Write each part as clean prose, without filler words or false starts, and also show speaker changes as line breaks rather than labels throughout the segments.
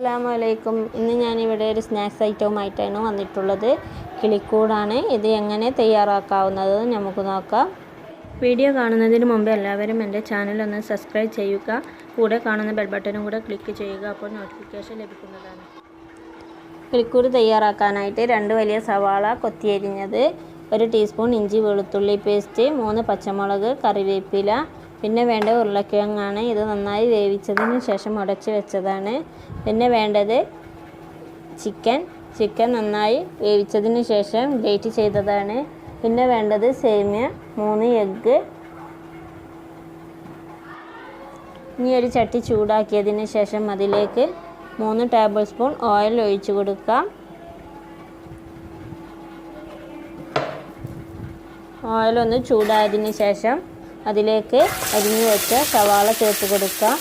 അസ്സലാമലൈക്കും. ഇന്ന് ഞാനിവിടെ ഒരു സ്നാക്സ് ഐറ്റവുമായിട്ടാണ് വന്നിട്ടുള്ളത്. കിളിക്കൂടാണ്. ഇത് എങ്ങനെ തയ്യാറാക്കാവുന്നത് നമുക്ക് നോക്കാം. വീഡിയോ കാണുന്നതിന് മുമ്പ് എല്ലാവരും എൻ്റെ ചാനൽ ഒന്ന് സബ്സ്ക്രൈബ് ചെയ്യുക. കൂടെ കാണുന്ന ബെൽ ബട്ടനും കൂടെ ക്ലിക്ക് ചെയ്യുക. അപ്പോൾ നോട്ടിഫിക്കേഷൻ ലഭിക്കുന്നതാണ്. കിളിക്കൂട് തയ്യാറാക്കാനായിട്ട് 2 വലിയ സവാള കൊത്തിയരിഞ്ഞത്, 1 ടീസ്പൂൺ ഇഞ്ചി വെളുത്തുള്ളി പേസ്റ്റ്, 3 പച്ചമുളക്, കറിവേപ്പില, പിന്നെ വേണ്ട ഉരുളക്കിഴങ്ങാണ്. ഇത് നന്നായി വേവിച്ചതിന് ശേഷം ഉടച്ച് വെച്ചതാണ്. പിന്നെ വേണ്ടത് ചിക്കൻ നന്നായി വേവിച്ചതിന് ശേഷം ഗ്രേറ്റ് ചെയ്തതാണ്. പിന്നെ വേണ്ടത് സേമിയ, 3 എഗ്ഗ്. ഇനി ഒരു ചട്ടി ചൂടാക്കിയതിന് ശേഷം അതിലേക്ക് 3 ടേബിൾ സ്പൂൺ ഓയിൽ ഒഴിച്ചു കൊടുക്കാം. ഓയിലൊന്ന് ചൂടായതിന് ശേഷം അതിലേക്ക് അരിഞ്ഞു വെച്ച സവാള ചേർത്ത് കൊടുക്കാം.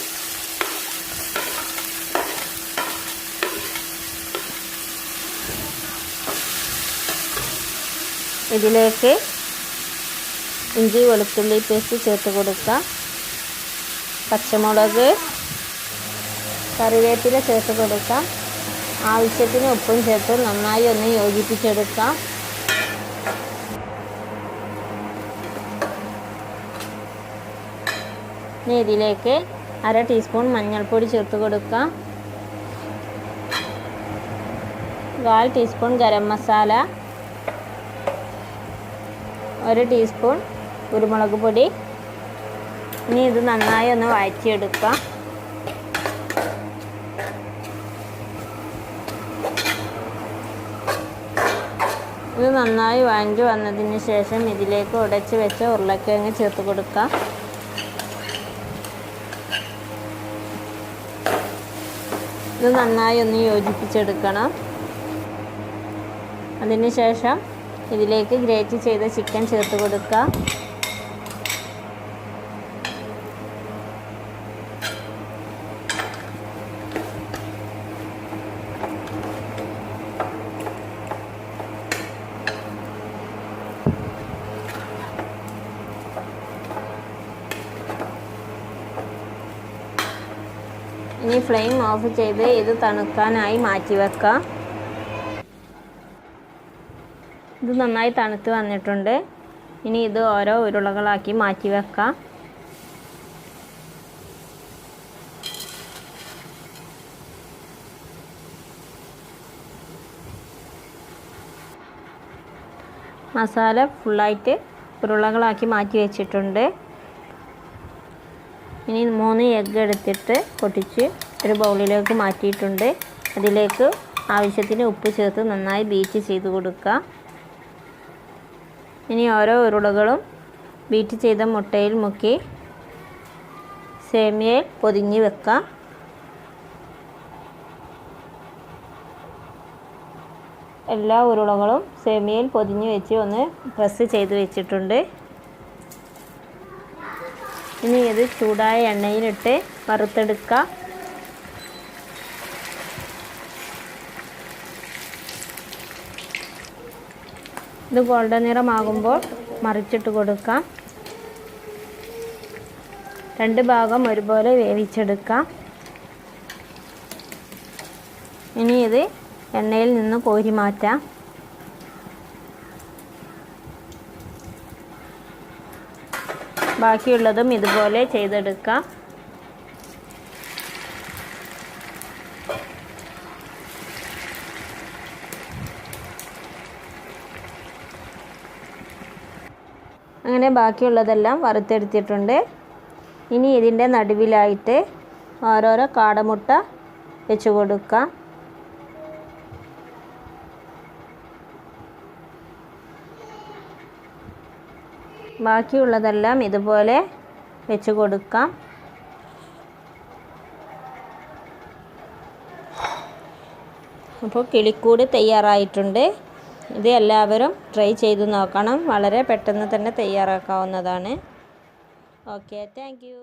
ഇതിലേക്ക് ഇഞ്ചി വെളുത്തുള്ളി പേസ്റ്റ് ചേർത്ത് കൊടുക്കാം. പച്ചമുളക്, കറിവേപ്പില ചേർത്ത് കൊടുക്കാം. ആവശ്യത്തിന് ഉപ്പും ചേർത്ത് നന്നായി ഒന്ന് യോജിപ്പിച്ചെടുക്കാം. ഇനി ഇതിലേക്ക് 1/2 ടീസ്പൂൺ മഞ്ഞൾപ്പൊടി ചേർത്ത് കൊടുക്കാം. 1/4 ടീസ്പൂൺ ഗരം മസാല, 1 ടീസ്പൂൺ കുരുമുളക് പൊടി. ഇനി ഇത് നന്നായി ഒന്ന് വഴറ്റിയെടുക്കാം. ഇത് നന്നായി വഴറ്റി വന്നതിന് ശേഷം ഇതിലേക്ക് ഉടച്ച് വെച്ച ഉരുളക്കിഴങ്ങ് ചേർത്ത് കൊടുക്കാം. ഇത് നന്നായി ഒന്ന് യോജിപ്പിച്ചെടുക്കണം. അതിന് ശേഷം ഇതിലേക്ക് ഗ്രേറ്റ് ചെയ്ത ചിക്കൻ ചേർത്ത് കൊടുക്കുക. ഇനി ഫ്ലെയിം ഓഫ് ചെയ്ത് ഇത് തണുക്കാനായി മാറ്റി വെക്കാം. ഇത് നന്നായി തണുത്ത് വന്നിട്ടുണ്ട്. ഇനി ഇത് ഓരോ ഉരുളകളാക്കി മാറ്റി വെക്കാം. മസാല ഫുള്ളായിട്ട് ഉരുളകളാക്കി മാറ്റി വെച്ചിട്ടുണ്ട്. ഇനി 3 എഗ്ഗ് എടുത്തിട്ട് പൊട്ടിച്ച് ഒരു ബൗളിലേക്ക് മാറ്റിയിട്ടുണ്ട്. അതിലേക്ക് ആവശ്യത്തിന് ഉപ്പ് ചേർത്ത് നന്നായി ബീറ്റ് ചെയ്ത് കൊടുക്കുക. ഇനി ഓരോ ഉരുളകളും ബീറ്റ് ചെയ്ത മുട്ടയിൽ മുക്കി സേമിയയിൽ പൊതിഞ്ഞ് വെക്കാം. എല്ലാ ഉരുളകളും സേമിയയിൽ പൊതിഞ്ഞ് വെച്ച് ഒന്ന് പ്രസ് ചെയ്ത് വെച്ചിട്ടുണ്ട്. ഇനി ഇത് ചൂടായ എണ്ണയിലിട്ട് വറുത്തെടുക്കാം. ഇത് ഗോൾഡൻ നിറമാകുമ്പോൾ മറിച്ചിട്ട് കൊടുക്കാം. 2 ഭാഗം ഒരുപോലെ വേവിച്ചെടുക്കാം. ഇനി ഇത് എണ്ണയിൽ നിന്ന് കോരി മാറ്റാം. ബാക്കിയുള്ളതും ഇതുപോലെ ചെയ്തെടുക്കാം. അങ്ങനെ ബാക്കിയുള്ളതെല്ലാം വറുത്തെടുത്തിട്ടുണ്ട്. ഇനി ഇതിൻ്റെ നടുവിലായിട്ട് ഓരോരോ കാടമുട്ട വെച്ച് കൊടുക്കാം. ബാക്കിയുള്ളതെല്ലാം ഇതുപോലെ വെച്ച് കൊടുക്കാം. അപ്പോൾ കിളിക്കൂട് തയ്യാറായിട്ടുണ്ട്. ഇത് എല്ലാവരും ട്രൈ ചെയ്ത് നോക്കണം. വളരെ പെട്ടെന്ന് തന്നെ തയ്യാറാക്കാവുന്നതാണ്. Okay, thank you.